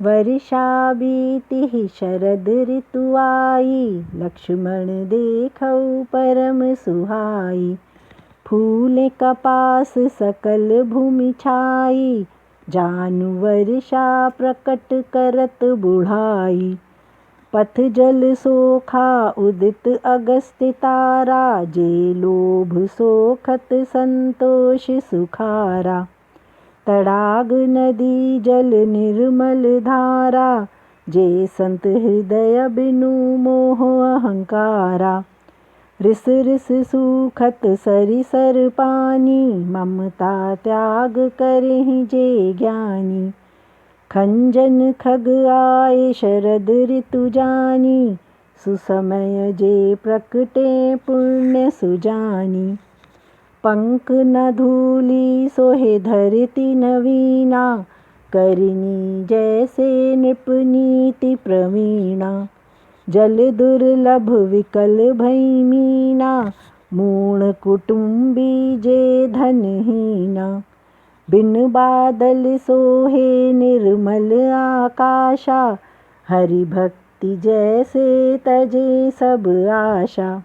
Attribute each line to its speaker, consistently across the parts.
Speaker 1: वर्षा बीती शरद ऋतु आई, लक्ष्मण देखऊ परम सुहाई। फूले कपास सकल भूमि छाई, जानु वर्षा प्रकट करत बुढ़ाई। पथ जल सोखा उदित अगस्त्य तारा, जे लोभ सोखत संतोष सुखारा। तड़ाग नदी जल निर्मल धारा, जे संत हृदय बिनु मोह अहंकारा। रिस रिस सूखत सरिसर पानी, ममता त्याग करहि जे ज्ञानी। खंजन खग आए शरद ऋतु जानी, सुसमय जे प्रकटे पुण्य सुजानी। पंख न धूली सोहे धरती नवीना, करिनी जैसे नृप नीति प्रवीणा। जल दुर्लभ विकल भई मीना, मूढ़ कुटुम्बी जे धनहीना। बिन बादल सोहे निर्मल आकाशा, हरि भक्ति जैसे तजे सब आशा।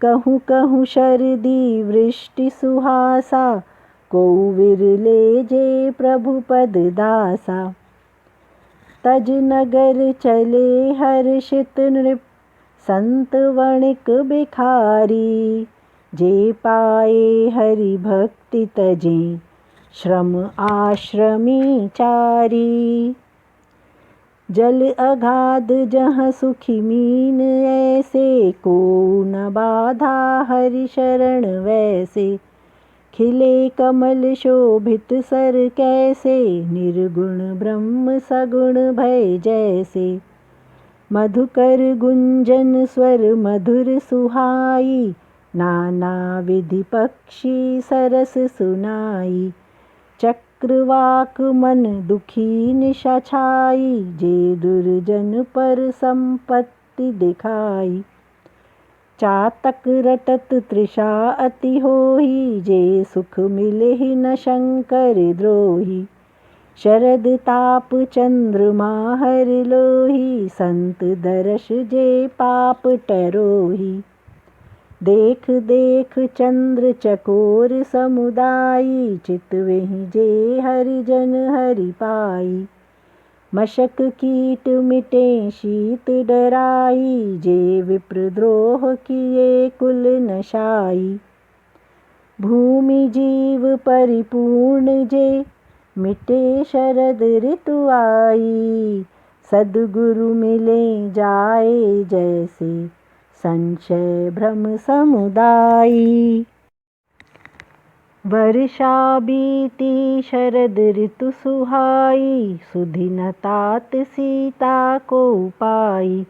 Speaker 1: कहूँ कहूँ शरदी वृष्टि सुहासा, को विरले जे प्रभु पद दासा। तज नगर चले हर्षित नृप, संत वणिक भिखारी। जे पाए हरि भक्ति तजे, श्रम आश्रमी चारी। जल अगाध जहाँ सुखी मीन ऐसे, को न बाधा हरि शरण वैसे। खिले कमल शोभित सर कैसे, निर्गुण ब्रह्म सगुण भय जैसे। मधुकर गुंजन स्वर मधुर सुहाई, नाना विधि पक्षी सरस सुनाई। चक्रवाक मन दुखी निशा छाई, जे दुर्जन पर संपत्ति दिखाई। चातक रटत तृषा अति होही, जे सुख मिले न शंकर द्रोही। शरद ताप चंद्रमा हर लोही, संत दर्श जे पाप टरोही। देख देख चंद्र चकोर समुदायी, चितवहि जे हरिजन हरि पाई। मशक कीट मिटे शीत डराई, जे विप्रद्रोह किए कुल नशाई। भूमि जीव परिपूर्ण जे, मिटे शरद ऋतु आई। सद्गुरु मिले जाए जैसे, संशय भ्रम समुदायी। वर्षा बीती शरद ऋतु सुहाई, सुधि न तात सीता को पाई।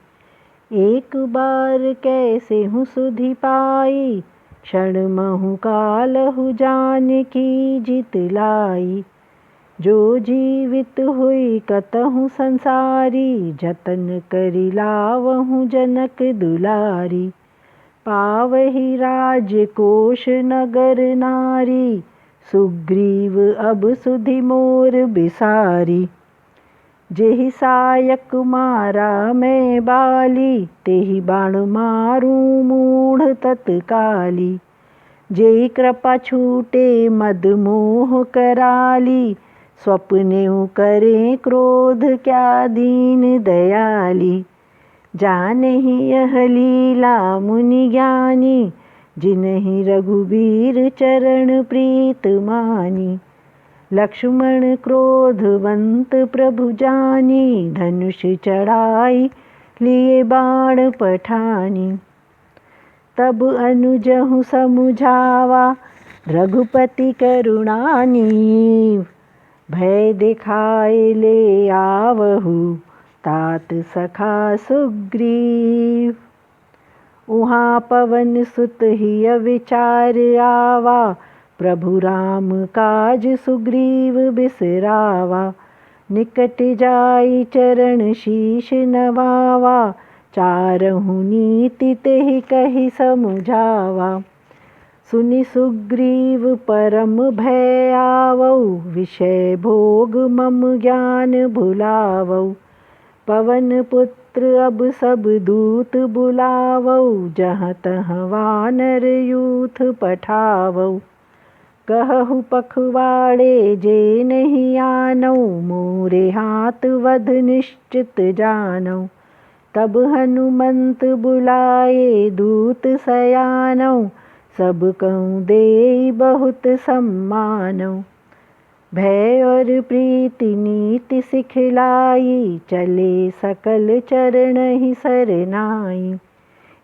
Speaker 1: एक बार कैसे हूँ सुधि पाई, क्षण महु कालहु जानकी जित लाई। जो जीवित हुई कतहु संसारी, जतन करि लावहु जनक दुलारी। पावहि राज्य कोश नगर नारी, सुग्रीव अब सुधि मोर बिसारी। जेहि सायक मारा मैं बाली, तेहि बाण मारूं मूढ़ तत्काली। जेहि कृपा छूटे मद मोह कराली, स्वप्नेउ करे क्रोध क्या दीन दयाली। जानहि यह लीला मुनि ज्ञानी, जिनहि रघुबीर चरण प्रीत मानी। लक्ष्मण क्रोधवंत प्रभु जानी, धनुष चढ़ाई लिए बाण पठानी। तब अनुजहु समुझावा, रघुपति करुणानीव। भय दिखाए ले आवहु, तात सखा सुग्रीव। उहाँ पवन सुत हिय विचार आवा, प्रभु राम काज सुग्रीव बिसरावा। निकट जाई चरण शीश नवावा, चारहु नीति तेहि कहि समुझावा। सुनि सुग्रीव परम भय आवौ, विषय भोग मम ज्ञान भुलावौ। पवन पुत्र अब सब दूत बुलावौ, जहाँ तहाँ वानर यूथ पठावौ। कहु पखवाड़े जे नहीं आनौ, मोरे हाथ वध निश्चित जानौ। तब हनुमंत बुलाए दूत सयानौ, सब कहूँ देई बहुत सम्मानौ। भय और प्रीति नीति सिखलाई, चले सकल चरण ही सरनाई।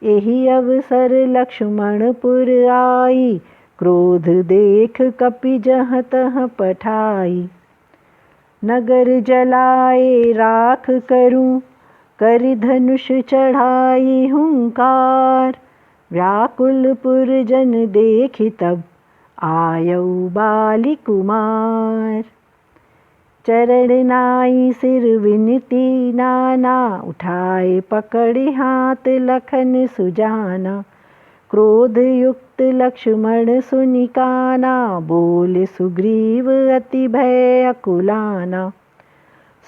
Speaker 1: एहि अवसर लक्ष्मणपुर आई, क्रोध देख कपि जहाँ तहाँ पठाई। नगर जलाए राख करूं, करि धनुष चढ़ाई हुंकार। व्याकुल पुरजन देखि तब, आयौ बाली कुमार। चरण नाई सिर विनती नाना, उठाए पकड़ि हाथ लखन सुजाना। क्रोध युक्त लक्ष्मण सुनि काना, बोले सुग्रीव अति भय अकुलाना।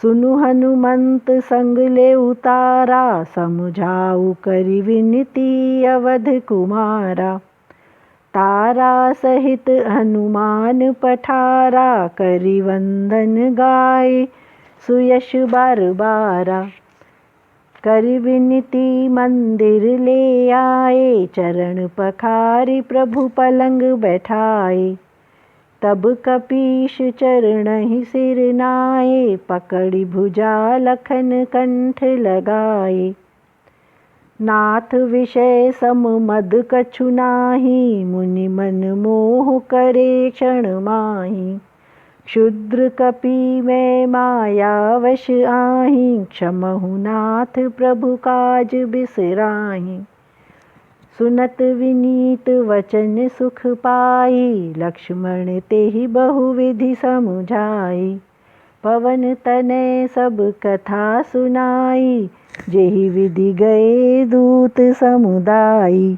Speaker 1: सुनु हनुमंत संग ले उतारा, समुझाऊ करि विनती अवध कुमारा। तारा सहित हनुमान पठारा, करि वंदन गाए सुयश बार बारा। करि विनती मंदिर ले आए, चरण पखारि प्रभु पलंग बैठाए। तब कपीश चरण ही सिर नाए, पकड़ि भुजा लखन कंठ लगाए। नाथ विषय सम मद कछु नाही, मुनि मन मोह करे क्षण माही। क्षुद्र कपि मैं माया वश आही, क्षमहु नाथ प्रभु काज बिसराही। सुनत विनीत वचन सुख पाई, लक्ष्मण तेहि बहुविधि समुझाई। पवन तनय सब कथा सुनाई, जेहि विधि गए दूत समुदाई।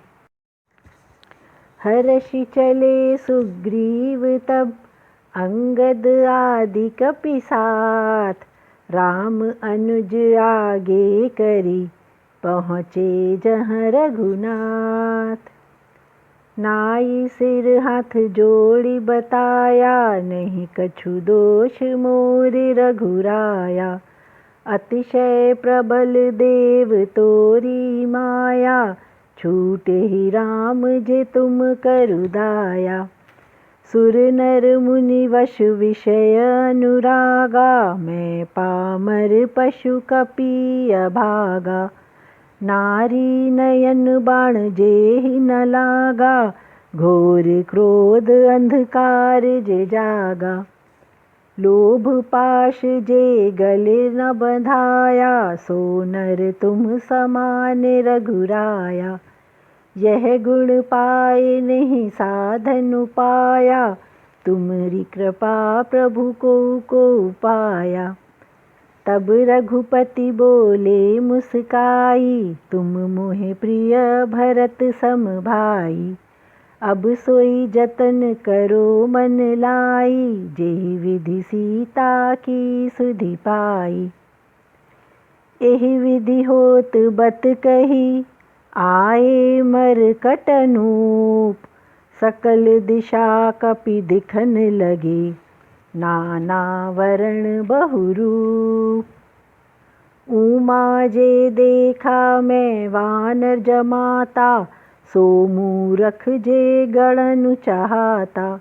Speaker 1: हर्षि चले सुग्रीव तब, अंगद आदि कपि साथ। राम अनुज आगे करी, पहुँचे जहाँ रघुनाथ। नाई सिर हाथ जोड़ी बताया, नहीं कछु दोष मोरि रघुराया। अतिशय प्रबल देव तोरी माया, छूटे ही राम जे तुम करु दाया। सुर नर मुनि वश विषय अनुरागा, मैं पामर पशु कपि अभागा। नारी नयन बाण जेहि न लागा, घोर क्रोध अंधकार जे जागा। लोभ पाश जे गले न बंधाया, सो नर तुम समान रघुराया। यह गुण पाए नहीं साधन उपाया, तुम्हारी कृपा प्रभु को पाया। तब रघुपति बोले मुस्काई, तुम मोहे प्रिय भरत सम भाई। अब सोई जतन करो मन लाई, जेहि विधि सीता की सुधि पाई। एहि विधि होत बत कही, आए मरकट अनूप। सकल दिशा कपि दिखन लगे, नाना वरण बहुरूप। उमा जे देखा मैं वानर जमाता, सो मूरख जे गणनु चाहता।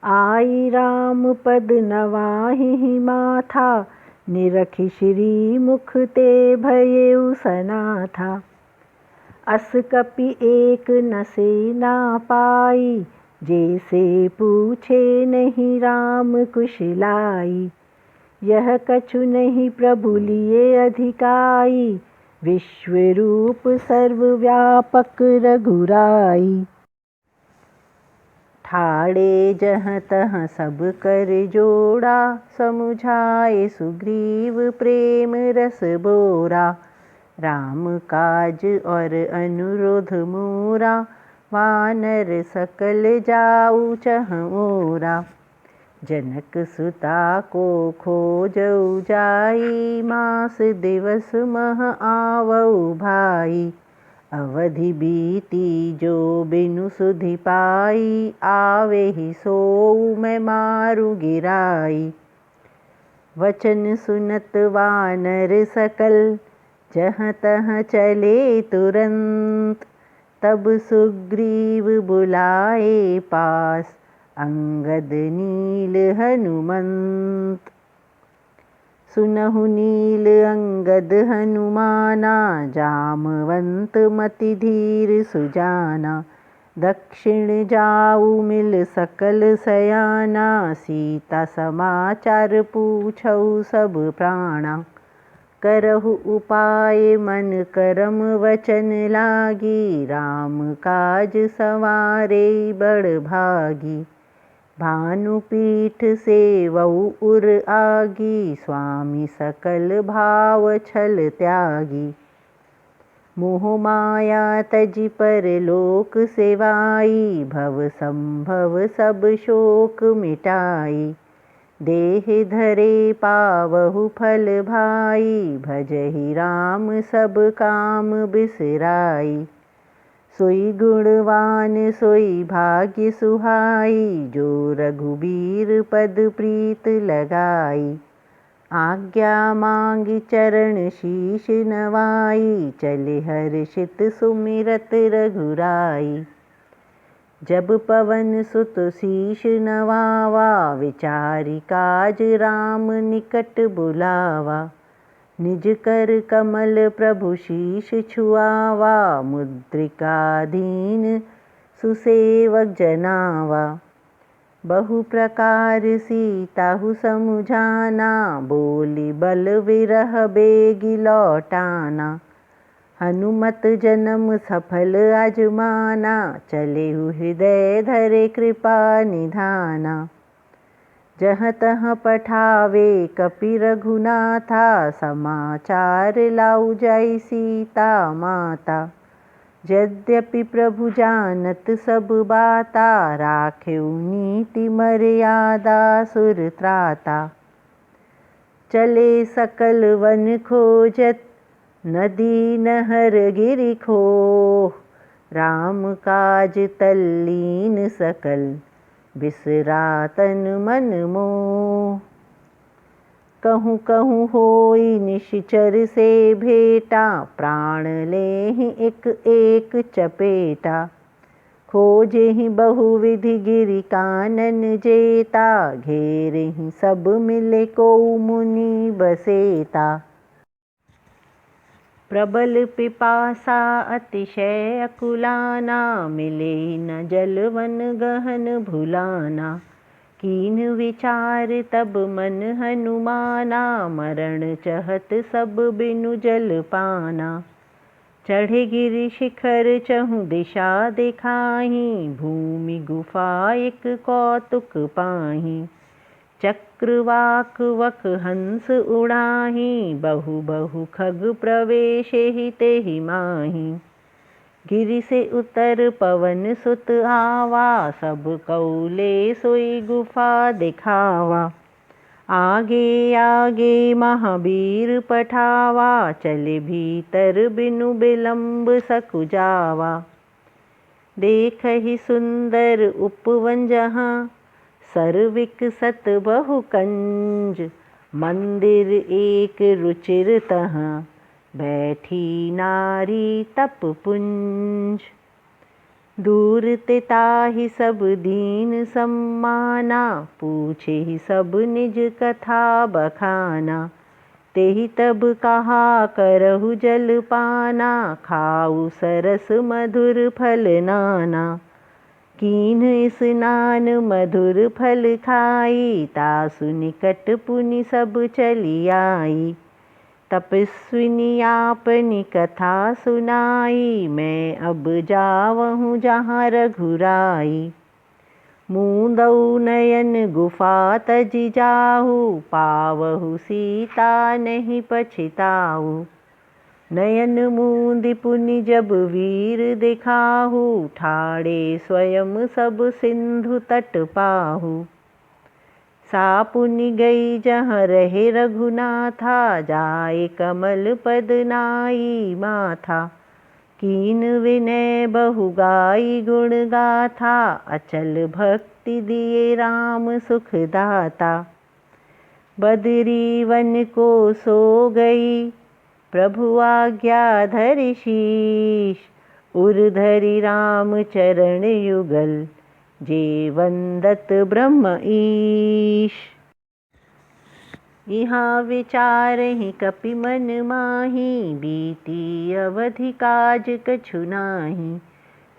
Speaker 1: आई राम पद नवाहि माथा, निरखि श्री मुख ते भयउ सनाथा। अस कपि एक न से ना पाई, जैसे पूछे नहीं राम कुशलाई। यह कछु नहीं प्रभु लिए अधिकाई, विश्वरूप सर्वव्यापक रघुराई। ठाड़े जहाँ तहाँ सब कर जोड़ा, समुझाए सुग्रीव प्रेम रस बोरा। राम काज और अनुरोध मोरा, वानर सकल जाऊ चहुरा। जनक सुता को खोजऊ जाई, मास दिवस मह आवऊ भाई। अवधि बीती जो बिनु सुधि पाई, आवेहि सोऊ मैं मारु गिराई। वचन सुनत वानर सकल, जहाँ तहाँ चले तुरंत। तब सुग्रीव बुलाए पास, अंगद नील हनुमंत। सुनहु नील अंगद हनुमाना, जामवंत मति धीर सुजाना। दक्षिण जाऊ मिल सकल सयाना, सीता समाचार पूछऊ सब प्राणा। करहु उपाय मन करम वचन लागी, राम काज सवारे बड़ भागी। भानुपीठ सेवऊ उर आगी, स्वामी सकल भाव छल त्यागी। मोह माया तजि परलोक सेवाई, भव संभव सब शोक मिटाई। देह धरे पावहु फल भाई, भजहि राम सब काम बिसराई। सोई गुणवान सोई भाग्य सुहाई, जो रघुबीर पद प्रीत लगाई। आज्ञा मांगी चरण शीश नवाई, चले हर्षित सुमिरत रघुराई। जब पवन सुत शीश नवावा, विचारि काज राम निकट बुलावा। निज कर कमल प्रभु शीश छुआवा, मुद्रिका दीन सुसेवक जनावा। बहु प्रकार सीताहु समुझाना, बोली बल विरह बेगी लौटाना। हनुमत जन्म सफल अजमाना, चलेहु हृदय धरे कृपा निधाना। जहाँ तहाँ पठावे कपि रघुनाथा, समाचार लाऊ जाई सीता माता। यद्यपि प्रभु जानत सब बाता, राखेउ नीति मर्यादा सुर त्राता। चले सकल वन खोजत, नदी नहर गिरि खोह। राम काज तल्लीन सकल, बिसरा तन मन मोह। कहूँ कहूँ होई निश्चर से भेटा, प्राण लेहि एक एक चपेटा। खोजेहि बहुविधि गिरि कानन जेता, घेरेहि सब मिले कोउ मुनि बसेता। प्रबल पिपासा अतिशय अकुलाना, मिले न जलवन गहन भुलाना। कीन विचार तब मन हनुमाना, मरण चहत सब बिनु जल पाना। चढ़े गिरि शिखर चहुँ दिशा दिखाही, भूमि गुफा एक कौतुक पाही। चक्रवाक वक हंस उड़ाही, बहु बहु खग प्रवेशेहि तेहि माही। गिरि से उतर पवन सुत आवा, सब कौले सोई गुफा दिखावा। आगे आगे महावीर पठावा, चले भीतर बिनु बिलंब सकु जावा। देखहि सुंदर उपवन जहाँ, सर्विकसत बहु कंज। मंदिर एक रुचिर तहाँ, बैठी नारी तप पुंज। दूर ते ताहि सब दीन सम्माना, पूछे सब निज कथा बखाना। तेहि तब कहा करहु जल पाना, खाऊ सरस मधुर फल नाना। कीन स्नान मधुर फल खाई, तासु निकट पुनि सब चली आई। तपस्विनी आपनी कथा सुनाई, मैं अब जावहूँ जहाँ रघुराई। मूंदऊ नयन गुफा तजि जाहू, पावहु सीता नहीं पछिताऊ। नयन मूंदि पुनि जब वीर दिखाहु, ठाड़े स्वयं सब सिंधु तट पाहु। सा पुनि गई जहाँ रहे रघुनाथा, जाए कमल पद नाई माथा। कीन विनय बहु गाई गुण गाथा, अचल भक्ति दिए राम सुख दाता। बदरी वन को सो गई, प्रभु आज्ञा धरि शीश। उर धरि राम चरण युगल, जे वंदत ब्रह्म ईश। यहाँ विचारहि कपि मन माहि, बीती अवधि काज कछु नाहि।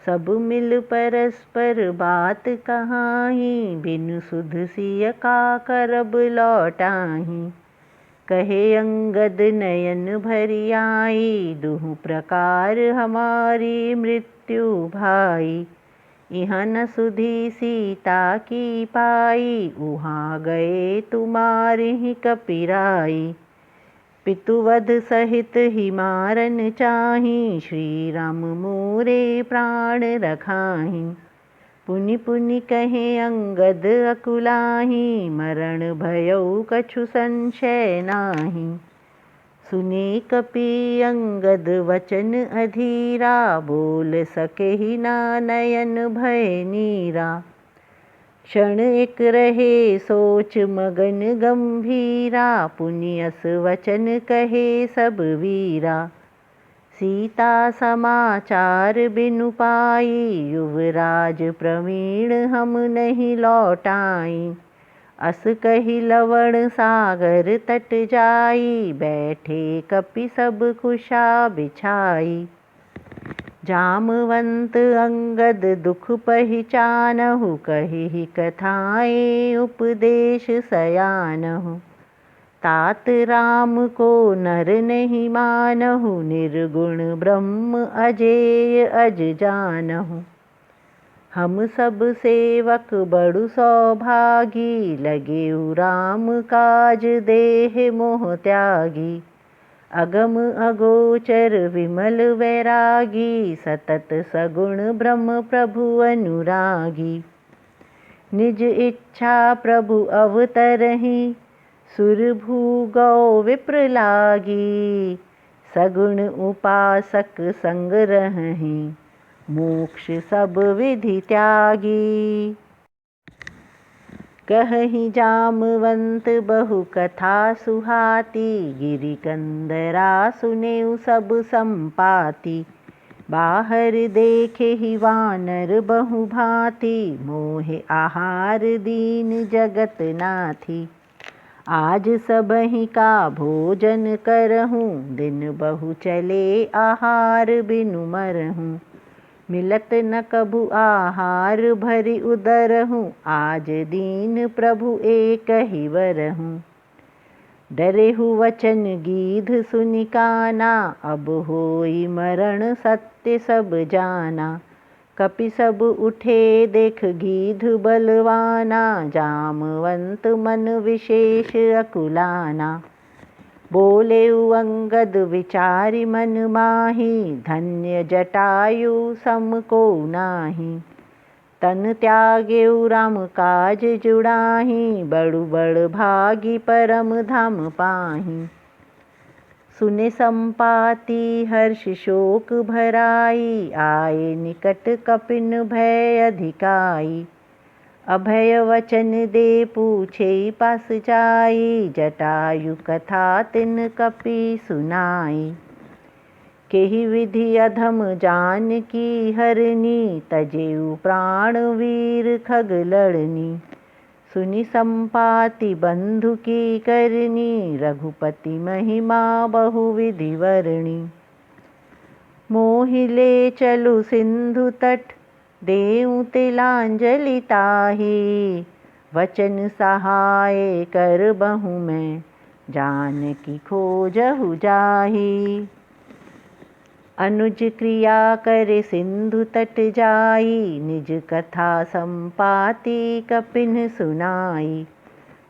Speaker 1: सब मिल परस्पर बात कहाहि, बिनु सुध सिय का करब लौटाहि। कहे अंगद नयन भरि आई, दुहु प्रकार हमारी मृत्यु भाई। यहाँ न सुधी सीता की पाई, उहाँ गए तुम्हारी कपिराई। पितुवध सहित ही मारन चाही, श्री राम मोरे प्राण रखाही। पुनि पुनि कहे अंगद अकुलाही, मरण भयउ कछु संशय नाही। सुने कपि अंगद वचन अधीरा, बोल सकेहि ना नयन भय नीरा। क्षण एक रहे सोच मगन गंभीरा, पुनि अस वचन कहे सब वीरा। सीता समाचार बिनु पाई, युवराज प्रवीण हम नहीं लौटाई। अस कही लवण सागर तट जाई, बैठे कपि सब कुशा बिछाई। जामवंत अंगद दुख पहिचानहु, कहि कथाएं उपदेश सयानहु। तात राम को नर नहीं मानहु, निर्गुण ब्रह्म अजेय अज जानहु। हम सब सेवक बड़ु सौभागी, लगेउ राम काज देह मोह त्यागी। अगम अगोचर विमल वैरागी, सतत सगुण ब्रह्म प्रभु अनुरागी। निज इच्छा प्रभु अवतरहि, सुर भूगौ विप्र लागी। सगुण उपासक संग रहहि, मोक्ष सब विधि त्यागी। कहहि जामवंत बहु कथा सुहाती, गिरि कंदरा सुनेउ सब संपाती। बाहर देखेहि वानर बहु भांति, मोहे आहार दीन जगत नाथी। आज सबहि का भोजन करहूँ, दिन बहु चले आहार बिनु मरहूँ। मिलत न कभु आहार भरि उदरहूँ, आज दीन प्रभु एकहि वरहूँ। डरेहु वचन गीध सुनि काना, अब होई मरण सत्य सब जाना। कपि सब उठे देख गीध बलवाना, जामवंत मन विशेष अकुलाना। बोलेउ अंगद विचारि मन माहि, धन्य जटायु सम को नाही। तन त्यागेउ राम काज जुड़ाहि, बड़ु बड़ भागी परम धाम पाहि। सुने संपाति हर्ष शोक भराई, आए निकट कपिन भय अधिकाई। अभय वचन दे पूछे पास जाई, जटायु कथा तिन कपि सुनाई। केहि विधि अधम जानकी हरनी, तजेउ प्राण वीर खग लड़नी। सुनि संपाति बंधु की करनी, रघुपति महिमा बहु विधि वर्णी। मोहि ले चलु सिंधु तट, देऊं तिलांजलि ताहि। वचन सहाय कर बहु मैं, जानकी खोजहु जाहि। अनुज क्रिया करे सिंधु तट जाई, निज कथा संपाति कपिन सुनाई।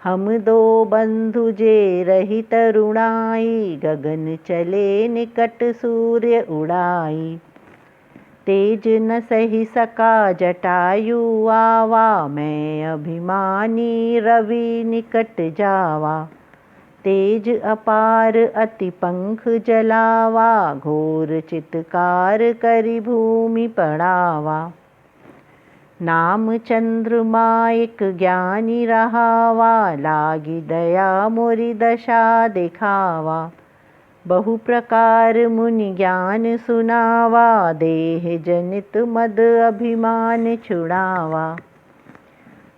Speaker 1: हम दो बंधु जे रही तरुणाई, गगन चले निकट सूर्य उड़ाई। तेज न सही सका जटायु आवा, मैं अभिमानी रवि निकट जावा। तेज अपार अति पंख जलावा, घोर चित्कार करि भूमि पड़ावा। नाम चंद्रमा एक ज्ञानी रहावा, लागी दया मोरी दशा दिखावा। बहु प्रकार मुनि ज्ञान सुनावा, देह जनित मद अभिमान छुड़ावा।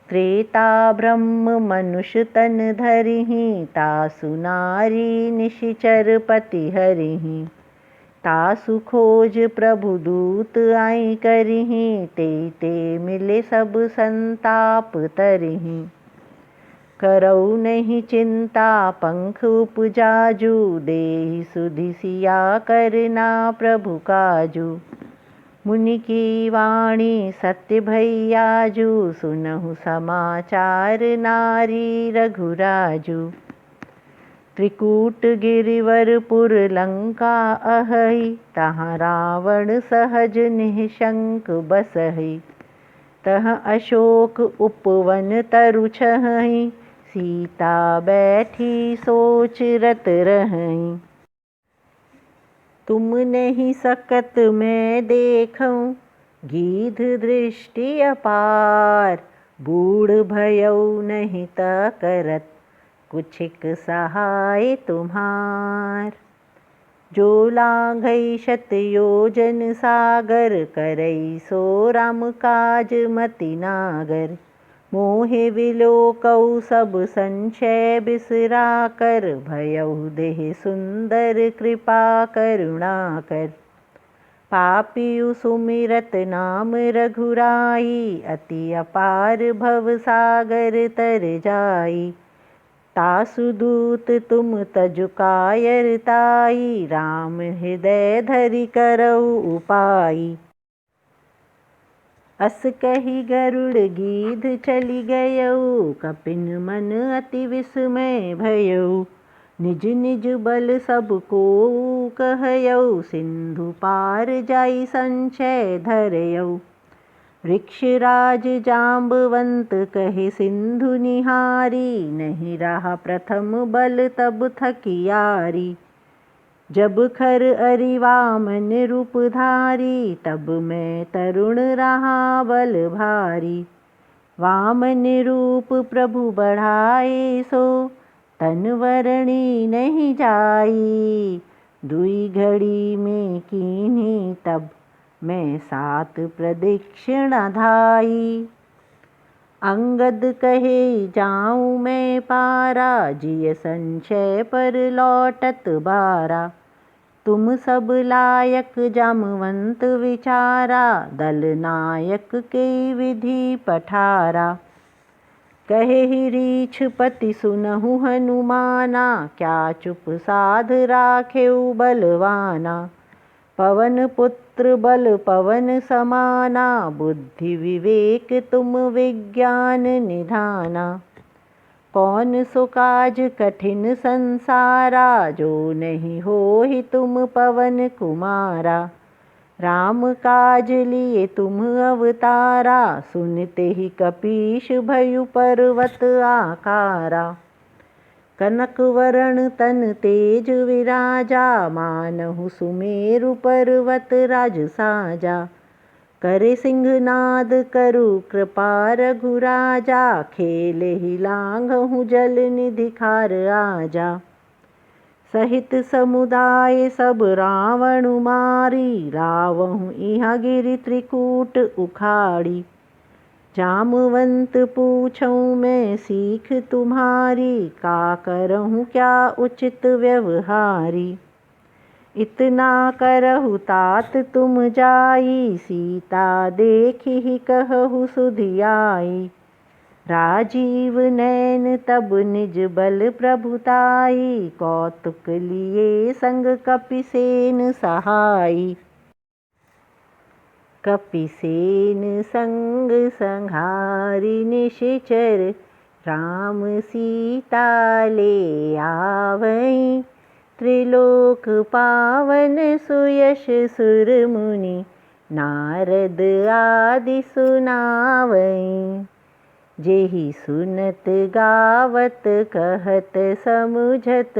Speaker 1: त्रेता ब्रह्म मनुष्य तन धरिहि, तासु नारी निशिचर पति हरिहि। तासु खोज प्रभु दूत आई करिहि, ते ते मिले सब संताप तरिहि। करऊ नहीं चिंता पंख उपजाजु, देहि सुधि सिया करना प्रभु काजु। मुनि की वाणी सत्य भैयाजु, सुनहु समाचार नारी रघुराजु। त्रिकूट गिरिवरपुर लंका अहै, तहाँ रावण सहज निःशंक बसहि। तह अशोक उपवन तरु छहै, सीता बैठी सोच रत रहै। तुम नहीं सकत मैं देखऊँ, गीध दृष्टि अपार। बूढ़ भयऊ नहीं त करत, कुछिक सहाय तुम्हार। जो लांघै शत योजन सागर, करई सो राम काज मति नागर। मोहे विलोकऊ सब संशय बिसरा कर, भयऊ देह सुंदर कृपा करुणा कर। पापियु सुमिरत नाम रघुराई, अति अपार भव सागर तर जाई। तासु दूत तुम तजु कायरताई, राम हृदय धरि करऊ उपाई। अस कही गरुड़ गीध चली गयऊ, कपिन मन अति विस्मय भयऊ। निज निज बल सब को कहयऊ, सिंधु पार जाई संशय धरयऊ। वृक्षराज जाम्बवंत कहे सिंधु निहारी, नहीं रहा प्रथम बल तब थकियारी। जब खर अरि वामन रूप धारी, तब मैं तरुण रहा बल भारी। वामन रूप प्रभु बढ़ाए सो, तन वरणी नहीं जाई। दुई घड़ी में कीन्ही तब, मैं 7 प्रदक्षिणा धाई। अंगद कहे जाऊँ मैं पारा, जिय संशय पर लौटत बारा। तुम सब लायक जामवंत विचारा, दल नायक के विधि पठारा। कहे रीछ पति सुनहु हनुमाना, क्या चुप साध राखेउ बलवाना। पवन पुत्र बल पवन समाना, बुद्धि विवेक तुम विज्ञान निधाना। कौन सो काज कठिन संसारा, जो नहीं होहि तुम पवन कुमारा। राम काज लिए तुम अवतारा, सुनते ही कपीश भयु पर्वत आकारा। कनक वरण तन तेज विराजा, मानहु सुमेरु पर्वत राज साजा। करे सिंहनाद करु कृपा रघुराजा, खेलेहि लांघहु जल निधि खार आजा। सहित समुदाय सब रावण मारी, रावहु इहाँ गिरि त्रिकूट उखाड़ी। जामवंत पूछऊँ मैं सीख तुम्हारी, का करहूँ क्या उचित व्यवहारी। इतना करहु तात तुम जाई, सीता देखी कहु सुधियाई। राजीव नैन तब निज बल प्रभुताई, कौतुक लिए संग कपिसेन सहाई। कपिसेन संग संहारि निशिचर, राम सीता ले आवै, त्रिलोक पावन सुयश सुर मुनि, नारद आदि सुनावै। जेहि सुनत गावत कहत समुझत,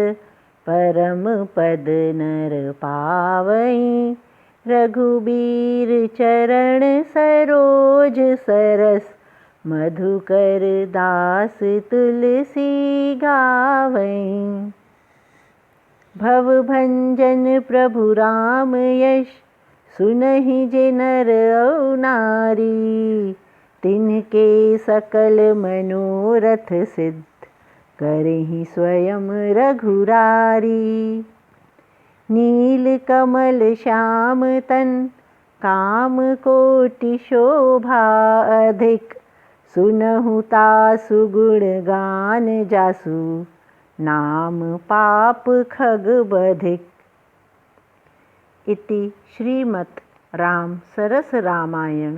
Speaker 1: परम पद नर पावै। रघुबीर चरण सरोज सरस, मधुकर दास तुलसी गावै। भवभंजन प्रभु राम यश, सुनहि जे नर और नारी। तिनके सकल मनोरथ सिद्ध, करहि स्वयं रघुरारी। नील कमल श्याम तन, काम कोटि शोभा अधिक। सुनहु तासु गुण गान जासु, नाम पाप खग बधिक। इति श्रीमद् राम सरस रामायण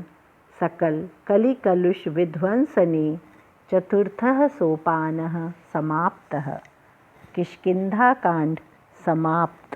Speaker 1: सकल कलिकलुष विध्वंसने चतुर्थः सोपानः समाप्तः। किष्किन्धाकाण्ड समाप्त।